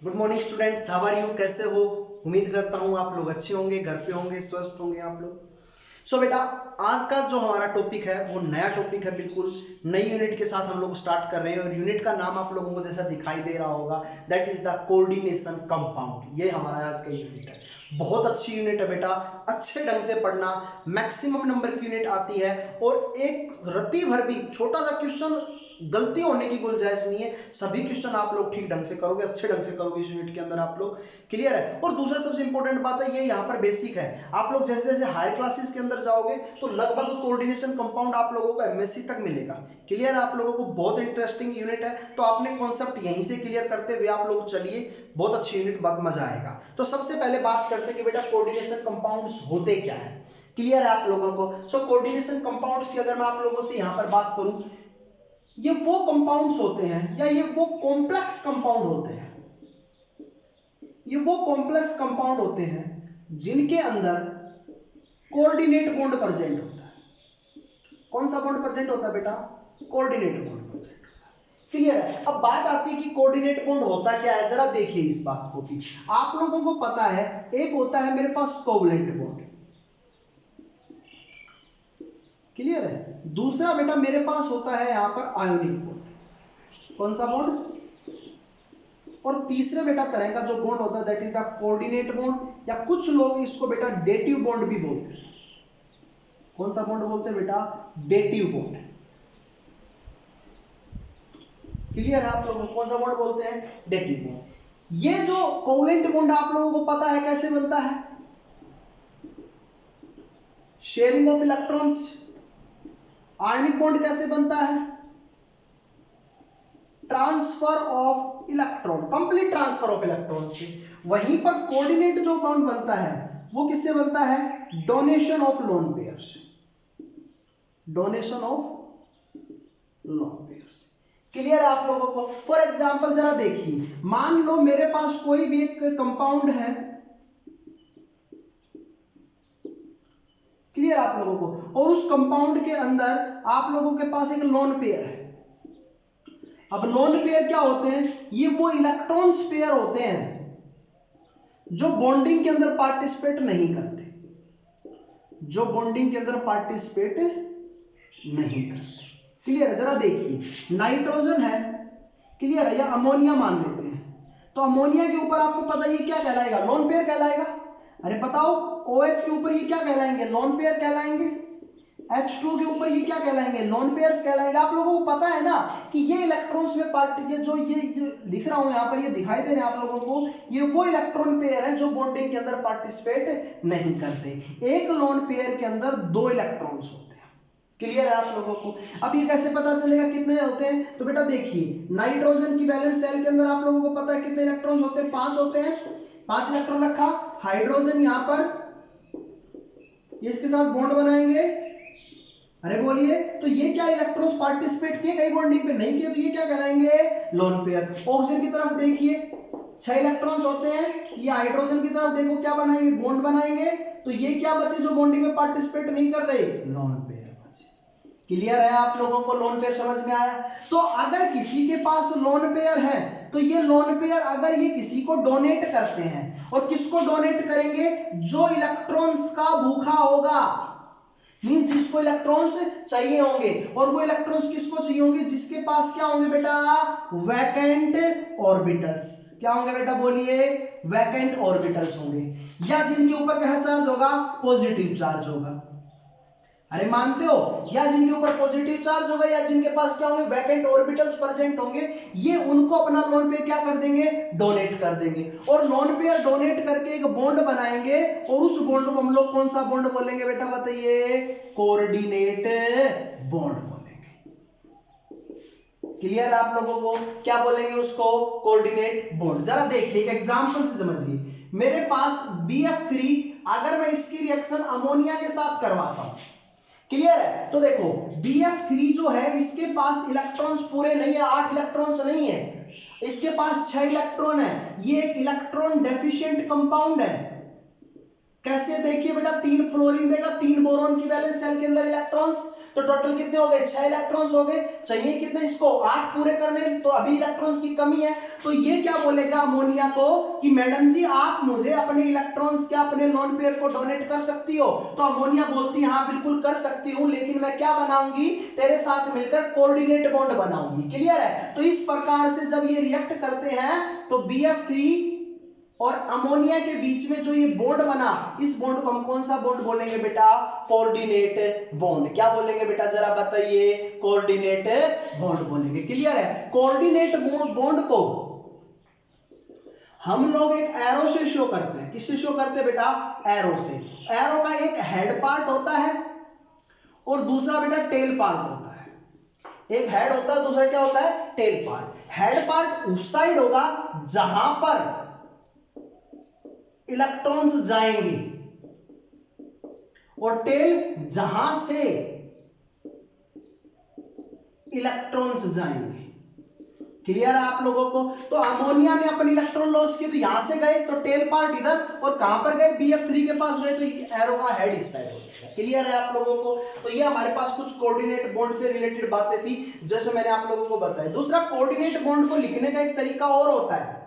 Good morning students, how are you? कैसे हो? उम्मीद करता हूँ आप लोग अच्छे होंगे, घर पे होंगे, स्वस्थ होंगे आप लोग। सो बेटा, आज का जो हमारा टॉपिक है वो नया टॉपिक है, बिल्कुल नई यूनिट के साथ हम लोग स्टार्ट कर रहे हैं। और यूनिट का नाम आप लोगों को जैसा दिखाई दे रहा होगा, that is the coordination compound. ये हमारा आज का यूनिट है। बहुत अच्छी यूनिट है बेटा, अच्छे ढंग से पढ़ना। मैक्सिमम नंबर की यूनिट आती है और एक रत्ती भर भी छोटा सा क्वेश्चन गलती होने की गुंजाइश नहीं है। सभी क्वेश्चन आप लोग ठीक ढंग से करोगे, अच्छे ढंग से करोगे इस यूनिट के अंदर आप लोग। क्लियर है? और दूसरा सबसे इंपॉर्टेंट बात है, ये यहाँ पर बेसिक है। आप लोग जैसे जैसे हायर क्लासेस के अंदर जाओगे तो लगभग कोऑर्डिनेशन कंपाउंड आप लोगों को एमएससी तक मिलेगा। क्लियर है? आप लोगों को बहुत इंटरेस्टिंग यूनिट है, तो आपने कॉन्सेप्ट यहीं से क्लियर करते हुए आप लोग चलिए, बहुत अच्छी यूनिट, बहुत मजा आएगा। तो सबसे पहले बात करते हैं कि बेटा कोऑर्डिनेशन कंपाउंड्स होते क्या है। क्लियर है आप लोगों को? सो कोऑर्डिनेशन कंपाउंड्स की अगर मैं आप लोगों से यहाँ पर बात करूं, ये वो कंपाउंड्स होते हैं या ये वो कॉम्प्लेक्स कंपाउंड होते हैं, ये वो कॉम्प्लेक्स कंपाउंड होते हैं जिनके अंदर कोऑर्डिनेट बॉन्ड प्रेजेंट होता है। कौन सा बॉन्ड प्रेजेंट होता है बेटा? कोऑर्डिनेट बॉन्ड प्रेजेंट होता है। क्लियर है? अब बात आती है कि कोऑर्डिनेट बॉन्ड होता क्या है, जरा देखिए इस बात को। कि आप लोगों को पता है, एक होता है मेरे पास कोवलेंट बॉन्ड। क्लियर है? दूसरा बेटा मेरे पास होता है यहां पर आयोनिक बॉन्ड। कौन सा बॉन्ड? और तीसरे बेटा तरह का जो बॉन्ड होता है that is the coordinate bond, या कुछ लोग इसको बेटा डेटिव बॉन्ड भी बोलते हैं। कौन सा बॉन्ड बोलते हैं बेटा? Dative bond. क्लियर है आप लोगों को? कौन सा बॉन्ड बोलते हैं? Dative bond. ये जो कोवलेंट बॉन्ड आप लोगों को पता है कैसे बनता है? Sharing of electrons. Ionic bond कैसे बनता है? Transfer of electron, complete transfer of electron से। वहीं पर कोऑर्डिनेट जो बॉन्ड बनता है वो किससे बनता है? Donation of lone pairs. Donation of lone pairs. Clear है आप लोगों को? फॉर एग्जांपल जरा देखिए, मान लो मेरे पास कोई भी एक कंपाउंड है। क्लियर आप लोगों को? और उस कंपाउंड के अंदर आप लोगों के पास एक लोन पेयर है। अब लोन पेयर क्या होते हैं? ये वो इलेक्ट्रॉन्स पेयर होते हैं जो बॉन्डिंग के अंदर पार्टिसिपेट नहीं करते, जो बॉन्डिंग के अंदर पार्टिसिपेट नहीं करते। क्लियर है? जरा देखिए, नाइट्रोजन है, क्लियर है, या अमोनिया मान लेते हैं। तो अमोनिया के ऊपर आपको पता है ये क्या कहलाएगा? लोन पेयर कहलाएगा। अरे बताओ, OH के ऊपर ये क्या कहलाएंगे? लोन पेयर कहलाएंगे। H2 के ऊपर ये क्या कहलाएंगे? लोन पेयर्स कहलाएंगे। आप लोगों को पता है ना कि ये इलेक्ट्रॉन्स में पार्टी, ये जो लिख रहा हूं यहां पर, ये दिखाई दे रहे हैं आप लोगों को, ये वो इलेक्ट्रॉन पेयर है जो बॉन्डिंग के अंदर पार्टिसिपेट नहीं करते। एक लोन पेयर के अंदर दो इलेक्ट्रॉन्स होते हैं। क्लियर है आप लोगों को? अब ये कैसे पता चलेगा कितने होते हैं? तो बेटा देखिए, नाइट्रोजन की वैलेंस शेल के अंदर आप लोगों को पता है कितने इलेक्ट्रॉन्स होते हैं? 5 होते हैं। 5 इलेक्ट्रॉन रखा। हाइड्रोजन यहां पर, ये इसके साथ बॉन्ड बनाएंगे। अरे बोलिए, तो ये क्या इलेक्ट्रॉन्स पार्टिसिपेट किए कहीं बॉन्डिंग पे? नहीं किए, तो ये क्या कहलाएंगे? Lone pair. ऑक्सीजन की तरफ देखिए, 6 इलेक्ट्रॉन्स होते हैं। ये हाइड्रोजन की तरफ देखो क्या बनाएंगे? बॉन्ड बनाएंगे। तो ये क्या बचे जो बॉन्डिंग में पार्टिसिपेट नहीं कर रहे? लोन पेयर बचे। क्लियर है आप लोगों को? लोन पेयर समझ में आया? तो अगर किसी के पास लोन पेयर है तो ये लोन पेयर अगर ये किसी को डोनेट करते हैं, और किसको डोनेट करेंगे? जो इलेक्ट्रॉन्स का भूखा होगा, मींस जिसको इलेक्ट्रॉन्स चाहिए होंगे। और वो इलेक्ट्रॉन्स किसको चाहिए होंगे? जिसके पास क्या होंगे बेटा? Vacant orbitals. क्या होंगे बेटा? बोलिए। वैकेंट ऑर्बिटल्स होंगे, या जिनके ऊपर क्या चार्ज होगा? पॉजिटिव चार्ज होगा। अरे मानते हो? या जिनके ऊपर पॉजिटिव चार्ज होगा, या जिनके पास क्या होंगे? वैकेंट ऑर्बिटल्स प्रेजेंट होंगे। ये उनको अपना लोन पेयर क्या कर देंगे? डोनेट कर देंगे। और लोन पेयर डोनेट करके एक बॉन्ड बनाएंगे, और उस बॉन्ड को हम लोग कौन सा बॉन्ड बोलेंगे बेटा? बताइए। कोऑर्डिनेट बॉन्ड बोलेंगे। क्लियर है आप लोगों को? क्या बोलेंगे उसको? Coordinate bond. जरा देखिए, एक एग्जांपल से समझिए। मेरे पास BF3, अगर मैं इसकी रिएक्शन अमोनिया के साथ करवाता हूं, क्लियर है? तो देखो, BF3 जो है इसके पास इलेक्ट्रॉन्स पूरे नहीं है, 8 इलेक्ट्रॉन्स नहीं है, इसके पास 6 इलेक्ट्रॉन है। ये एक इलेक्ट्रॉन डेफिशिएंट कंपाउंड है। कैसे? देखिए बेटा, 3 फ्लोरीन देगा, 3 बोरॉन की वैलेंस शेल के अंदर इलेक्ट्रॉन्स। तो टोटल कितने हो गए, 6 इलेक्ट्रॉन्स हो गए। चाहिए कितने इसको, 8 पूरे करने, तो अभी इलेक्ट्रॉन्स की कमी है। तो ये क्या बोलेगा अमोनिया को कि मैडम जी आप मुझे अपने इलेक्ट्रॉन्स क्या अपने लोन पेयर को डोनेट कर सकती हो। तो अमोनिया बोलती है हाँ बिल्कुल कर सकती हूँ, लेकिन मैं क्या बनाऊंगी, तेरे साथ मिलकर कोऑर्डिनेट बॉन्ड बनाऊंगी। क्लियर है। तो इस प्रकार से जब ये रिएक्ट करते हैं तो BF3 और अमोनिया के बीच में जो ये बॉन्ड बना, इस बॉन्ड को हम कौन सा बॉन्ड बोलेंगे बेटा, कोऑर्डिनेट बॉन्ड। क्या बोलेंगे बेटा जरा बताइए, कोऑर्डिनेट बॉन्ड बोलेंगे। क्लियर है। कोऑर्डिनेट बॉन्ड को हम लोग एक एरो से शो करते हैं। किससे शो करते हैं बेटा, एरो से। एरो का एक हेड पार्ट होता है और दूसरा बेटा टेल पार्ट होता है। एक हेड होता है, दूसरा क्या होता है, टेल पार्ट। हेड पार्ट उस साइड होगा जहां पर इलेक्ट्रॉन्स जाएंगे और टेल जहां से इलेक्ट्रॉन्स जाएंगे। क्लियर है आप लोगों को। तो अमोनिया ने अपन इलेक्ट्रॉन लॉस किए, तो यहां से गए तो टेल पार्ट इधर, और कहां पर गए, BF3 के पास गए, तो एरो का हेड इस साइड हो गया। क्लियर है आप लोगों को। तो ये हमारे पास कुछ कोऑर्डिनेट बॉन्ड से रिलेटेड बातें थी जैसे मैंने आप लोगों को बताया। दूसरा, कोऑर्डिनेट बॉन्ड को लिखने का एक तरीका और होता है।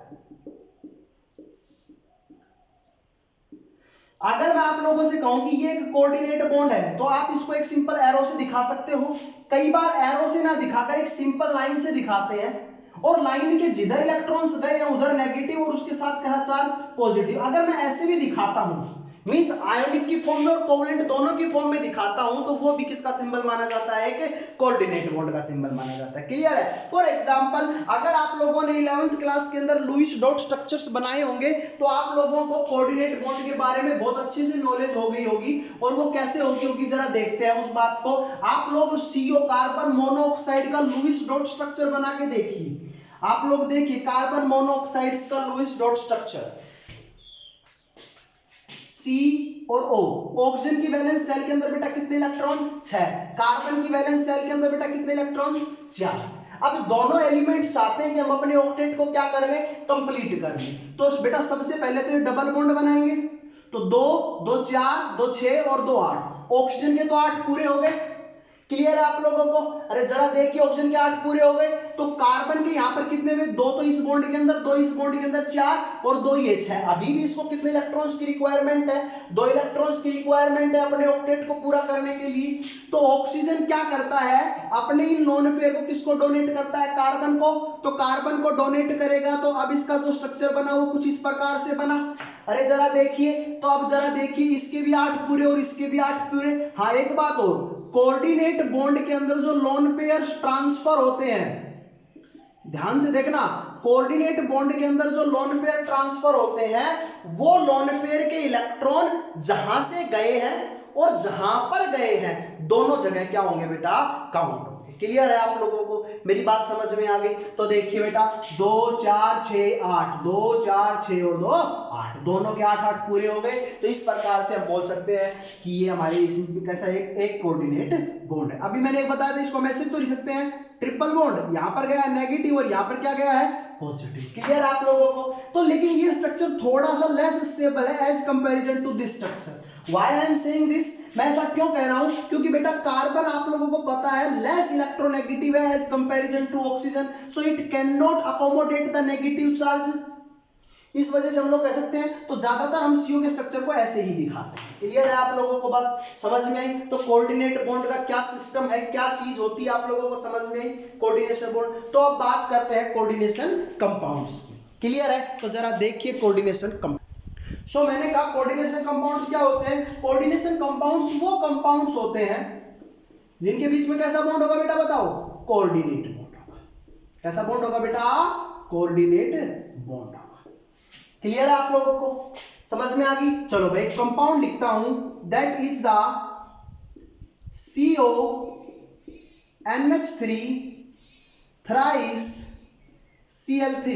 अगर मैं आप लोगों से कहूं कि ये एक कोऑर्डिनेट बॉन्ड है, तो आप इसको एक सिंपल एरो से दिखा सकते हो। कई बार एरो से ना दिखाकर एक सिंपल लाइन से दिखाते हैं, और लाइन के जिधर इलेक्ट्रॉन्स गए हैं उधर नेगेटिव और उसके साथ क्या चार्ज, पॉजिटिव। अगर मैं ऐसे भी दिखाता हूं, मींस आयोनिक की फॉर्म में और कोवलेंट दोनों की फॉर्म में दिखाता हूं, तो वो भी किसका सिंबल माना जाता है, कि कोऑर्डिनेट बॉन्ड का सिंबल माना जाता है। क्लियर है। फॉर एग्जांपल, अगर आप लोगों ने 11th क्लास के अंदर लुईस डॉट स्ट्रक्चर्स बनाए होंगे, तो आप लोगों को कोऑर्डिनेट बॉन्ड के बारे में बहुत अच्छे से नॉलेज हो गई होगी। और वो कैसे होगी जरा देखते हैं उस बात को। आप लोग CO कार्बन मोनोऑक्साइड का लुईस डॉट स्ट्रक्चर बना के देखिए। आप लोग देखिए कार्बन मोनोऑक्साइड का लुईस डॉट स्ट्रक्चर, C और O। ऑक्सीजन की वैलेंस सेल के अंदर बेटा कितने इलेक्ट्रॉन, 6। कार्बन की वैलेंस सेल के अंदर बेटा कितने इलेक्ट्रॉन, 4। अब दोनों एलिमेंट्स चाहते हैं कि हम अपने ऑक्टेट को क्या कर लें, कंप्लीट कर लें। तो बेटा सबसे पहले तो ये डबल बॉन्ड बनाएंगे। तो 2 2 4 2 6 और 2 8। ऑक्सीजन के तो 8 पूरे हो गए। क्लियर है आप लोगों को। अरे जरा देखिए, ऑक्सीजन के 8 पूरे हो गए, तो कार्बन के यहां पर कितने में, 2 तो इस बॉन्ड के अंदर, 2 इस बॉन्ड के अंदर, 4 और 2 ये 6। अभी भी इसको कितने इलेक्ट्रॉन्स की रिक्वायरमेंट है, 2 इलेक्ट्रॉन्स की रिक्वायरमेंट है अपने ऑक्टेट को पूरा करने के लिए। तो ऑक्सीजन क्या करता है, अपने इन लोन पेयर को किसको डोनेट करता है, कार्बन को। तो कार्बन को डोनेट करेगा, तो अब इसका जो स्ट्रक्चर बना वो कुछ इस प्रकार से बना। अरे जरा देखिए, तो अब जरा देखिए, इसके भी 8 पूरे और इसके भी 8 पूरे। हाँ एक बात और, कोऑर्डिनेट बॉन्ड के अंदर जो लोन पेयर ट्रांसफर होते हैं, ध्यान से देखना, कोऑर्डिनेट बॉन्ड के अंदर जो लोन पेयर ट्रांसफर होते हैं, वो लोन पेयर के इलेक्ट्रॉन जहां से गए हैं और जहां पर गए हैं, दोनों जगह क्या होंगे बेटा, काउंट होंगे। क्लियर है आप लोगों को, मेरी बात समझ में आ गई। तो देखिए बेटा, 2 4 6 8, 2 4 6 और 2 8, दोनों के 8 8 पूरे हो गए। तो इस प्रकार से हम बोल सकते हैं कि ये हमारे कैसा एक कोऑर्डिनेट बॉन्ड है। अभी मैंने एक बताया था, इसको हम ऐसे तो लिख सकते हैं, ट्रिपल बॉन्ड, यहां पर गया है नेगेटिव और यहां पर क्या गया है, पॉजिटिव। क्लियर आप लोगों को। तो लेकिन ये स्ट्रक्चर थोड़ा सा लेस स्टेबल है as comparison to this structure. Why I am saying this, मैं ऐसा क्यों कह रहा हूं, क्योंकि बेटा कार्बन आप लोगों को पता है लेस इलेक्ट्रोनेगेटिव है as comparison to oxygen, so it can not accommodate the negative charge. इस वजह से हम लोग कह सकते हैं, तो ज्यादातर हम CO के स्ट्रक्चर को ऐसे ही दिखाते हैं। क्लियर है आप लोगों को, बात समझ में आई। तो कोऑर्डिनेट बॉन्ड का क्या सिस्टम है, क्या चीज होती है, आप लोगों को समझ में आई, कोऑर्डिनेशन बॉन्ड। तो अब बात करते हैं कोऑर्डिनेशन कंपाउंड्स की। क्लियर है, तो जरा देखिए कोऑर्डिनेशन कंपाउंड। सो मैंने कहा कोऑर्डिनेशन कंपाउंड्स क्या होते हैं। कोऑर्डिनेशन कंपाउंड्स वो कंपाउंड्स होते हैं जिनके बीच में कैसा बॉन्ड होगा बेटा, बताओ, कोऑर्डिनेट बॉन्ड होगा। कैसा बॉन्ड होगा बेटा, कोऑर्डिनेट बॉन्ड होगा। क्लियर है आप लोगों को, समझ में आ गई। चलो भाई, कंपाउंड लिखता हूं, that is the CONH3 thrice Cl3।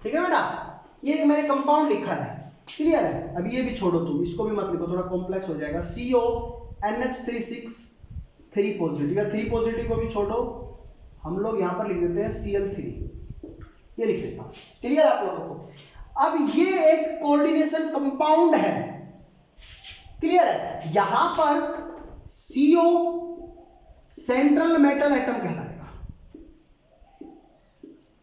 ठीक है बेटा, ये मैंने कंपाउंड लिखा है। क्लियर है। अभी ये भी छोड़ो तुम, इसको भी मत लिखो, थोड़ा कॉम्प्लेक्स हो जाएगा। CONH3 3 पॉजिटिव, 3 पॉजिटिव को भी छोड़ो, हम लोग यहां पर लिख देते हैं Cl3, ये लिख देता हूं। क्लियर आप लोगों को। अब ये एक कोऑर्डिनेशन कंपाउंड है। क्लियर है। यहां पर CO सेंट्रल मेटल एटम कहलाएगा,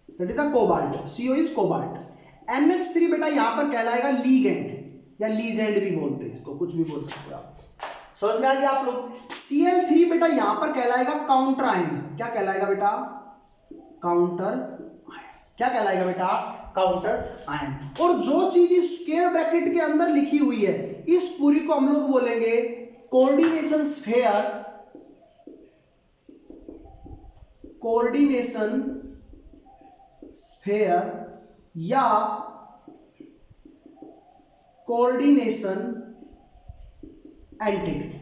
that is the cobalt, CO is cobalt. NH3 बेटा यहां पर कहलाएगा लीगेंड या लीजेंड भी बोलते हैं इसको, कुछ भी बोल सकते हो आप, समझ में आ गया आप लोग। Cl3 बेटा यहां पर कहलाएगा काउंटर आयन, क्या कहलाएगा बेटा, काउंटर आयन, क्या कहलाएगा बेटा, काउंटर आयन। और जो चीज इस स्क्वायर ब्रैकेट के अंदर लिखी हुई है इस पूरी को हम लोग बोलेंगे कोऑर्डिनेशन स्फीयर, कोऑर्डिनेशन स्फीयर या कोऑर्डिनेशन एंटिटी।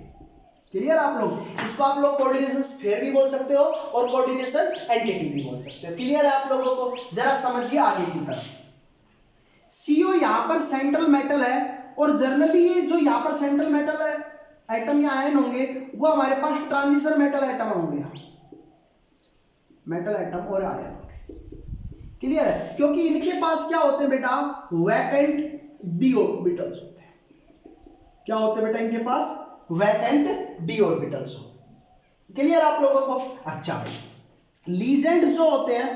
क्लियर आप लोग, इसको आप लोग कोऑर्डिनेशन स्फीयर भी बोल सकते हो और कोऑर्डिनेशन एंटिटी भी बोल सकते हो। क्लियर है आप लोगों को, जरा समझिए आगे की तरफ। CO यहां पर सेंट्रल मेटल है और जनरली ये जो यहां पर सेंट्रल मेटल एटम या आयन होंगे वो हमारे पास ट्रांजिशन मेटल एटम होंगे, मेटल एटम और आयन। क्लियर है, क्योंकि इनके पास क्या होते हैं बेटा, वैकेंट डी ऑर्बिटल्स होते हैं। क्या होते हैं बेटा इनके पास, वैकेंट डी ऑर्बिटल्स हो। क्लियर आप लोगों को। अच्छा भाई, लीजेंड्स जो होते हैं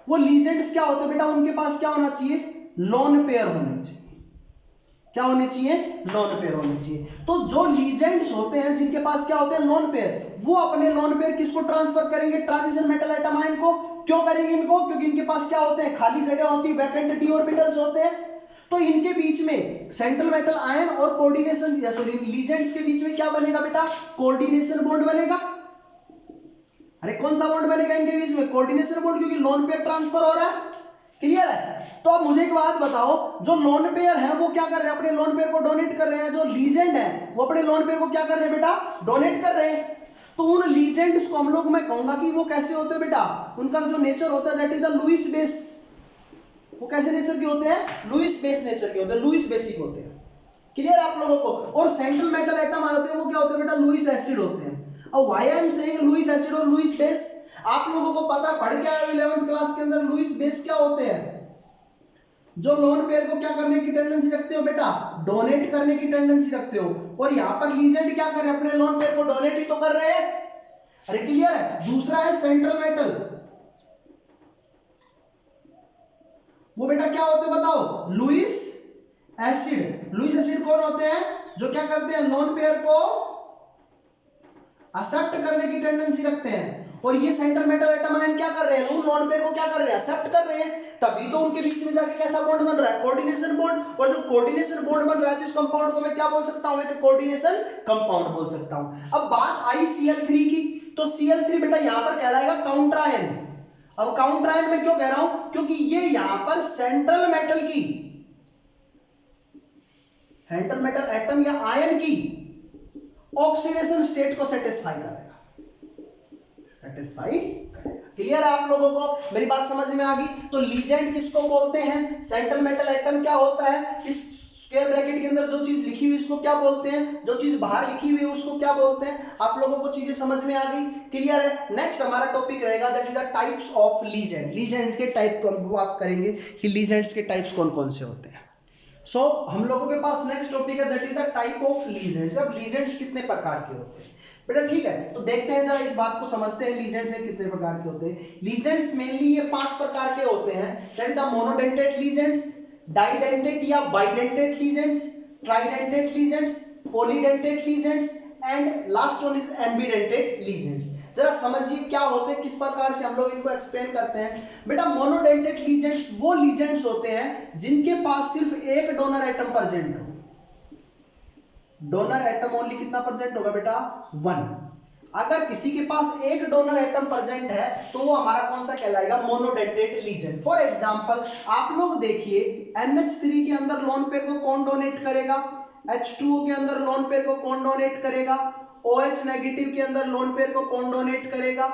वो लीजेंड्स क्या होते हैं बेटा, उनके पास क्या होना चाहिए, लोन पेयर होने चाहिए। क्या होने चाहिए, लोन पेयर होने चाहिए। तो जो लीजेंड्स होते हैं जिनके पास क्या होते हैं, लोन पेयर, वो अपने लोन पेयर किसको ट्रांसफर करेंगे, ट्रांजिशन मेटल एटम आयन को। क्यों करेंगे इनको, क्योंकि इनके पास क्या होते हैं, खाली जगह होती है, वैकेंट डी ऑर्बिटल्स होते हैं। तो इनके बीच में सेंट्रल मेटल आयन और कोऑर्डिनेशन या सॉरी लीजेंड्स के बीच में क्या बनेगा बेटा, कोऑर्डिनेशन बॉन्ड बनेगा। अरे कौन सा बॉन्ड बनेगा इनके बीच में, कोऑर्डिनेशन बॉन्ड, क्योंकि लोन पेयर ट्रांसफर हो रहा है। क्लियर है। तो अब मुझे एक बात बताओ, जो लोन पेयर है वो क्या कर रहे हैं, अपने लोन पेयर को डोनेट कर रहे हैं, जो लीजेंड है वो अपने लोन पेयर को क्या कर रहे हैं बेटा, डोनेट कर रहे हैं। तो उन लीजेंड्स को हम लोग, मैं कहूंगा कि वो कैसे होते हैं बेटा, उनका जो नेचर होता है that is the Lewis base. वो कैसे नेचर के होते हैं, लुईस बेस नेचर के होते हैं, लुईस बेसिक होते हैं। क्लियर आप लोगों को। और सेंट्रल मेटल एटम होते हैं वो क्या होते हैं बेटा, लुईस एसिड होते हैं। अब why I am saying Lewis acid और लुईस बेस, आप लोगों को पता पढ़ के आए 11th क्लास के अंदर, लुईस बेस क्या होते हैं, जो लोन पेयर को क्या करने की टेंडेंसी रखते हो बेटा, डोनेट करने की टेंडेंसी रखते हो। और यहां पर लीजेंड क्या कर रहे हैं, अपने लोन पेयर को डोनेट ही तो कर रहे हैं। अरे क्लियर है। दूसरा है सेंट्रल मेटल, वो बेटा क्या होते हैं बताओ, लुईस एसिड। लुईस एसिड कौन होते हैं, जो क्या करते हैं, लोन पेयर को एक्सेप्ट करने की टेंडेंसी रखते हैं। और ये सेंट्रल मेटल एटम आयन क्या कर रहे हैं, उन लोन पेयर को क्या कर रहे हैं, एक्सेप्ट कर रहे हैं। तभी तो उनके बीच में जाके कैसा बॉन्ड बन रहा है, कोऑर्डिनेशन बॉन्ड। और जब कोऑर्डिनेशन बॉन्ड बन रहा है तो इस कंपाउंड को मैं क्या बोल सकता हूं, मैं कोऑर्डिनेशन कंपाउंड बोल सकता हूं। अब बात आई Cl3 की, तो Cl3 बेटा यहां पर कहलाएगा काउंटर आयन। अब काउंटर आयन में क्यों कह रहा हूं, क्योंकि ये यहां पर सेंट्रल मेटल की, सेंट्रल मेटल एटम या आयन की ऑक्सीडेशन स्टेट को सेटिस्फाई करेगा, सेटिस्फाई करेगा। क्लियर है आप लोगों को, मेरी बात समझ में आ गई। तो लीजेंड किसको बोलते हैं, सेंट्रल मेटल एटम क्या होता है, इस स्क्वायर ब्रैकेट के अंदर जो चीज लिखी हुई इसको क्या बोलते हैं, जो चीज बाहर लिखी हुई है उसको क्या बोलते हैं। आप लोगों को चीजें समझ में आ गई। क्लियर है। नेक्स्ट हमारा टॉपिक रहेगा that is the types of legend. Legends के टाइप को हम बात करेंगे कि लीजेंड्स के टाइप्स कौन कौन से होते हैं। सो हम लोगों के पास नेक्स्ट टॉपिक है that is the type of legends. अब लीजेंड्स कितने प्रकार के होते हैं बेटा, ठीक है, तो देखते हैं जरा इस बात को समझते हैं, लीजेंड्स कितने प्रकार के होते हैं। लीजेंड्स मेनली ये 5 प्रकार के होते हैं, that is the monodentate ligands, didentate या bidentate ligands, tridentate ligands, polydentate ligands and last one is ambidentate ligands. जरा समझिए क्या होते हैं, किस प्रकार से हम लोग इनको एक्सप्लेन करते हैं। बेटा मोनोडेंटेट लीजेंड्स वो लीजेंड्स होते हैं जिनके पास सिर्फ एक डोनर एटम प्रेजेंट हो। डोनर एटम ओनली कितना प्रेजेंट होगा बेटा, 1। अगर किसी के पास एक डोनर एटम प्रेजेंट है तो वो हमारा कौन सा कहलाएगा, मोनोडेंटेट लीजेंड। फॉर एग्जांपल आप लोग देखिए NH3 के अंदर लोन पेयर को कौन डोनेट करेगा, H2O के अंदर लोन पेयर को कौन डोनेट करेगा, OH नेगेटिव के अंदर लोन पेयर को कौन डोनेट करेगा,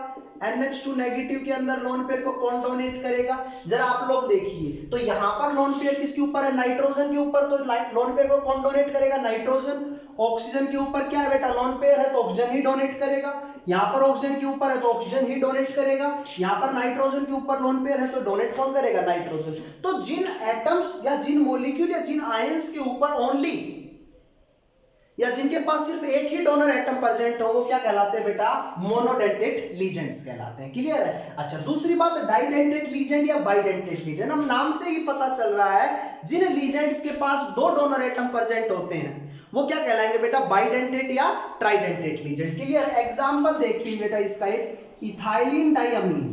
NH2 नेगेटिव के अंदर लोन पेयर को कौन डोनेट करेगा। जरा आप लोग देखिए, तो यहां पर लोन पेयर किसके ऊपर है, नाइट्रोजन के ऊपर, तो लोन पेयर को कौन डोनेट करेगा, नाइट्रोजन। ऑक्सीजन के ऊपर क्या है बेटा, लोन पेयर है तो ऑक्सीजन ही डोनेट करेगा। यहां पर ऑक्सीजन के ऊपर है तो ऑक्सीजन ही डोनेट करेगा। यहां पर नाइट्रोजन के ऊपर लोन पेयर है तो डोनेट कौन करेगा, नाइट्रोजन। तो जिन एटम्स या जिन मॉलिक्यूल या जिन आयंस के ऊपर ओनली या जिनके पास सिर्फ एक ही डोनर एटम प्रेजेंट हो वो क्या कहलाते हैं बेटा, मोनोडेंटेट लीजेंड्स कहलाते हैं। क्लियर है। अच्छा दूसरी बात, डाइडेंटेट लीजेंड या बाइडेंटेट लीजेंड। हम नाम से ही पता चल रहा है जिन लीजेंड्स के पास दो डोनर एटम प्रेजेंट होते हैं वो क्या कहलाएंगे बेटा, बाइडेंटेट या ट्राइडेंटेट लीजेंड। क्लियर। एग्जांपल देखिए बेटा इसका, एक ethylene diamine,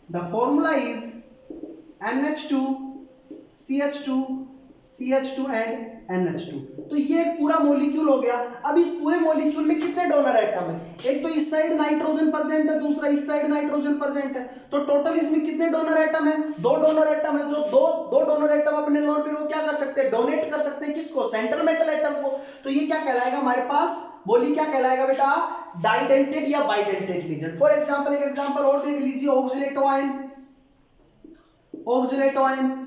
the formula is NH2 CH2 CH2 and NH2। तो ये एक पूरा मॉलिक्यूल हो गया। अब इस पूरे मॉलिक्यूल में कितने डोनर एटम है, एक तो इस साइड नाइट्रोजन प्रेजेंट है, दूसरा इस साइड नाइट्रोजन प्रेजेंट है, तो टोटल इसमें कितने डोनर एटम है, दो डोनर एटम है। जो दो डोनर एटम अपने लोन पेयर को क्या कर सकते हैं, डोनेट कर सकते हैं, किसको, सेंट्रल मेटल एटम को। तो ये क्या कहलाएगा हमारे पास, बोली क्या कहलाएगा बेटा, डाइडेंटेट या बाइडेंटेट लीजेंड। फॉर एग्जांपल, एक एग्जांपल और देख लीजिए, oxalato ion, oxalato ion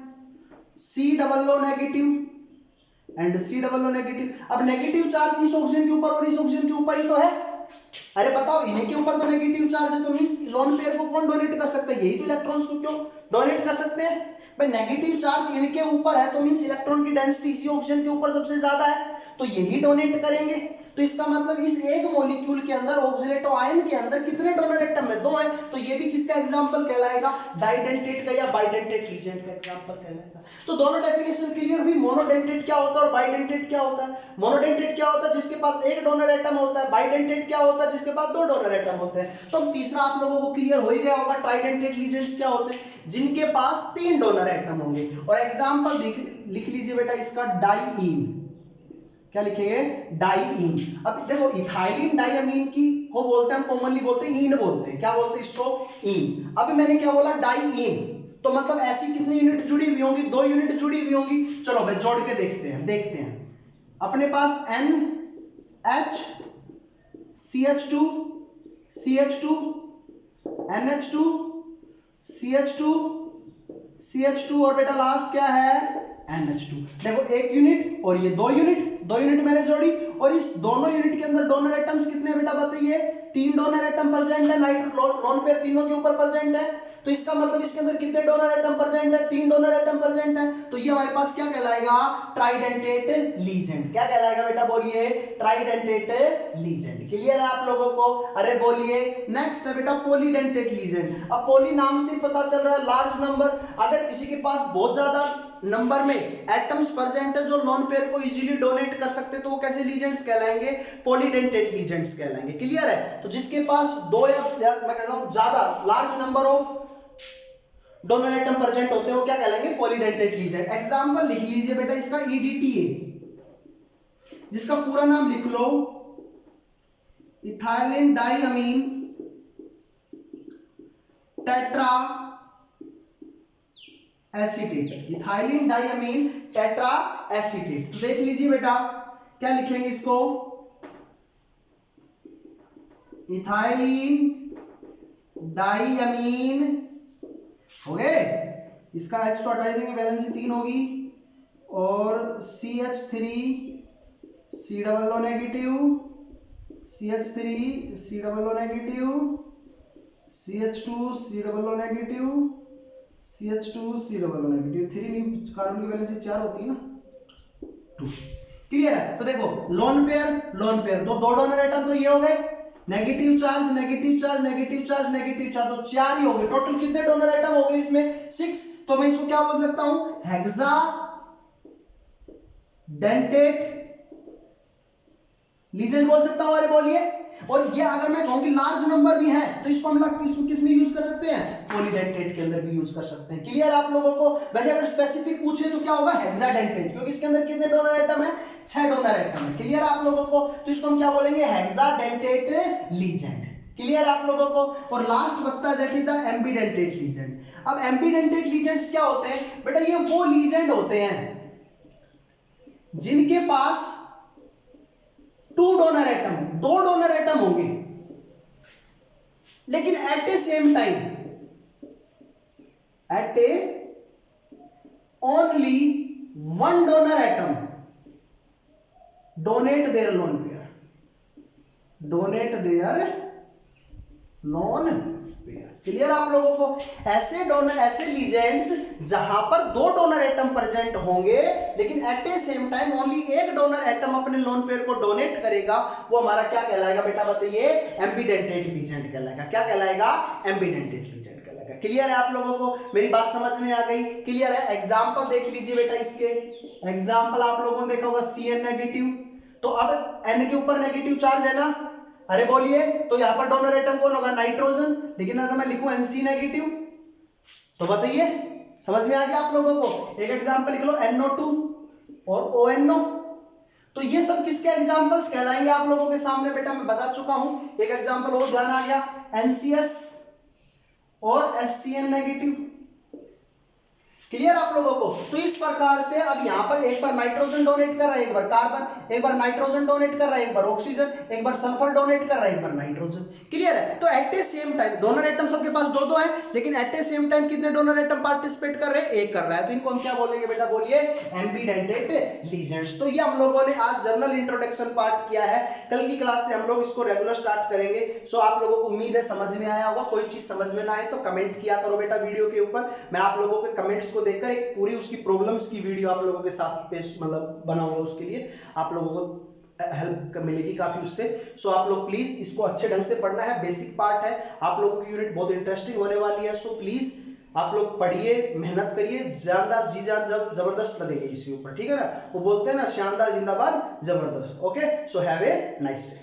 C+O negative and C+O negative. अब नेगेटिव चार्ज इस ऑक्सीजन के ऊपर और इस ऑक्सीजन के ऊपर ही तो है। अरे बताओ, इन्हीं के ऊपर तो नेगेटिव चार्ज है, तो मींस लोन पेयर को कौन डोनेट कर सकता है, यही तो इलेक्ट्रॉन्स को क्यों डोनेट कर सकते हैं भाई, नेगेटिव चार्ज इनके ऊपर है तो मींस इलेक्ट्रॉन की डेंसिटी इसी ऑक्सीजन के ऊपर सबसे ज्यादा है, तो यही डोनेट करेंगे। तो इसका मतलब इस एक मॉलिक्यूल के अंदर, ऑक्सीलेटो आयन के अंदर कितने डोनर एटम है, दो है, तो ये भी किसका एग्जांपल कहलाएगा, डाइडेंटेट का या बाइडेंटेट लीजेंड का एग्जांपल कहलाएगा। तो दोनों डेफिनेशन क्लियर हुई। मोनोडेंटेट क्या होता है और बाइडेंटेट क्या होता है। मोनोडेंटेट क्या होता है, जिसके पास एक डोनर एटम होता है। बाइडेंटेट क्या होता है, जिसके पास दो डोनर एटम होते हैं। तो तीसरा आप लोगों को क्लियर हो ही गया होगा, ट्राइडेंटेट लीजेंड्स क्या होते हैं, जिनके पास तीन डोनर एटम होंगे। और एग्जांपल लिख लीजिए बेटा इसका, डाइईन, क्या लिखेंगे, डाइईन। अब देखो इथाइलिन डाइअमीन की को बोलते हैं हम, कॉमनली बोलते हैं ईन बोलते हैं, क्या बोलते हैं इसको, ईन। अभी मैंने क्या बोला, डाइईन, तो मतलब ऐसी कितनी यूनिट जुड़ी हुई होंगी, दो यूनिट जुड़ी हुई होंगी। चलो भाई जोड़ के देखते हैं। अपने पास NH CH2 CH2 NH2 CH2 CH2 और बेटा लास्ट क्या है, NH2। देखो एक यूनिट और ये दो यूनिट मैंने जोड़ी, और इस दोनों यूनिट के अंदर डोनर एटम्स कितने हैं बेटा बताइए, तीन डोनर एटम प्रेजेंट है, लोन पेयर तीनों के ऊपर प्रेजेंट है। तो इसका मतलब इसके अंदर कितने डोनर एटम प्रेजेंट है, तीन डोनर एटम प्रेजेंट है। तो ये हमारे पास क्या कहलाएगा, ट्राइडेंटेट लीजेंड। क्या कहलाएगा बेटा, बोलिए, ट्राइडेंटेट लीजेंड। क्लियर है आप लोगों को, अरे बोलिए। नेक्स्ट है बेटा पॉलीडेंटेट लीजेंड। अब पॉली नाम से पता चल रहा है लार्ज नंबर, अगर किसी के पास बहुत ज्यादा नंबर में एटम्स प्रेजेंट है जो लोन पेयर को इजीली डोनेट कर सकते हैं, तो वो कैसे लीजेंड्स कहलाएंगे, पॉलीडेंटेट लीजेंड्स कहलाएंगे। क्लियर है। तो जिसके पास दो या मैं कहता हूं ज्यादा, large number of donor atom present होते हैं, वो क्या कहलाएंगे, पॉलीडेंटेट लीजेंड। एग्जांपल लिख लीजिए बेटा इसका, EDTA, जिसका पूरा नाम लिख लो, ethylene diamine tetra acetate, ethylene diamine tetra acetate. तो देख लीजिए बेटा क्या लिखेंगे इसको, इथाइलिन डाइअमीन, हो गए, इसका H तो हटा देंगे, वैलेंसी 3 होगी, और CH3 C+O negative, CH3 C+O negative, CH2 C+O negative, CH2 C+O negative. 3 carbon की वैलेंसी 4 होती है ना, 2। क्लियर है। तो देखो लोन पेयर दो डोनर एटम तो ये हो गए, negative charge negative charge negative charge negative charge, तो 4 ही हो गए। टोटल कितने डोनर एटम हो गए इसमें, 6। तो मैं इसको क्या बोल सकता हूं, हेक्सा डेंटेट लीजेंड बोल सकता हूं। अरे बोलिए। और ये अगर मैं कहूं कि लार्ज नंबर भी है, तो इसको हम किस में यूज कर सकते हैं, पॉलीडेंटेट के अंदर भी यूज कर सकते हैं। क्लियर आप लोगों को। वैसे अगर स्पेसिफिक पूछे तो क्या होगा, हेक्साडेंटेट, क्योंकि इसके अंदर कितने डोनर एटम है, 6 डोनर एटम है। क्लियर आप लोगों को। तो इसको हम क्या बोलेंगे, हेक्साडेंटेट लीजेंड। क्लियर आप लोगों को। और लास्ट बचता है that is the ambidentate legend. अब एम्बीडेंटेट लीजेंड्स क्या होते हैं बेटा, ये वो लीजेंड होते हैं जिनके पास दो डोनर एटम होंगे, लेकिन at a same time, at a only one donor atom donate their lone pair, clear आप लोगों को। ऐसे डोनर, ऐसे लीजेंड्स जहां पर 2 डोनर एटम प्रेजेंट होंगे लेकिन at a same time only एक डोनर एटम अपने लोन पेयर को डोनेट करेगा, वो हमारा क्या कहलाएगा बेटा बताइए? एम्बिडेंटेड लीजेंड कहलाएगा। क्या कहलाएगा? एम्बिडेंटेड लीजेंड कहलाएगा। क्लियर है आप लोगों को? मेरी बात समझ में आ गई? क्लियर है? एग्जाम्पल देख लीजिए बेटा इसके। एग्जाम्पल आप लोगों ने देखा होगा Cn नेगेटिव, तो अब N के ऊपर नेगेटिव चार्ज है ना, अरे बोलिए, तो यहां पर डोनर एटम कौन होगा? नाइट्रोजन। लेकिन अगर मैं लिखूं Nc नेगेटिव तो बताइए, समझ में आ गया आप लोगों को? एक एग्जांपल लिख लो NO2 और ONO। तो ये सब किसके एग्जांपल्स कहलाएंगे आप लोगों के सामने बेटा मैं बता चुका हूं। एक एग्जांपल और ध्यान आ गया, NCS और HCN नेगेटिव। क्लियर आप लोगों को? तो इस प्रकार से अब यहां पर एक बार नाइट्रोजन डोनेट कर रहा है, एक बार कार्बन, एक बार नाइट्रोजन डोनेट कर रहा है, एक बार ऑक्सीजन, एक बार सल्फर डोनेट कर रहा है, एक बार नाइट्रोजन। क्लियर है? तो eight a same time donor atom सबके पास 2-2 है, लेकिन एट ए सेम टाइम कितने डोनर एटम पार्टिसिपेट कर रहे हैं? एक कर रहा है। तो इनको हम क्या बोलेंगे बेटा? बोलिए एम्बिडेंटेड लीजेंड्स। तो ये हम लोगों ने आज जर्नल इंट्रोडक्शन पार्ट किया है। कल की क्लास से हम लोग इसको रेगुलर स्टार्ट करेंगे। सो आप लोगों को उम्मीद है समझ में आया होगा। कोई चीज समझ में ना आए तो कमेंट किया करो बेटा वीडियो के ऊपर। मैं आप लोगों के कमेंट्स को देखकर एक पूरी उसकी प्रॉब्लम्स की वीडियो आप लोगों के साथ पेश मतलब बनाऊंगा। उसके लिए आप लोगों को हेल्प मिलेगी काफी उससे। सो आप लोग प्लीज इसको अच्छे ढंग से पढ़ना है, बेसिक पार्ट है। आप लोगों की यूनिट बहुत इंटरेस्टिंग होने वाली है। सो प्लीज आप लोग पढ़िए, मेहनत करिए, जानदार जी जान जबरदस्त लगेगी इसके ऊपर, ठीक है ना? वो बोलते हैं ना, शानदार जिंदाबाद जबरदस्त। Okay, so have a nice day.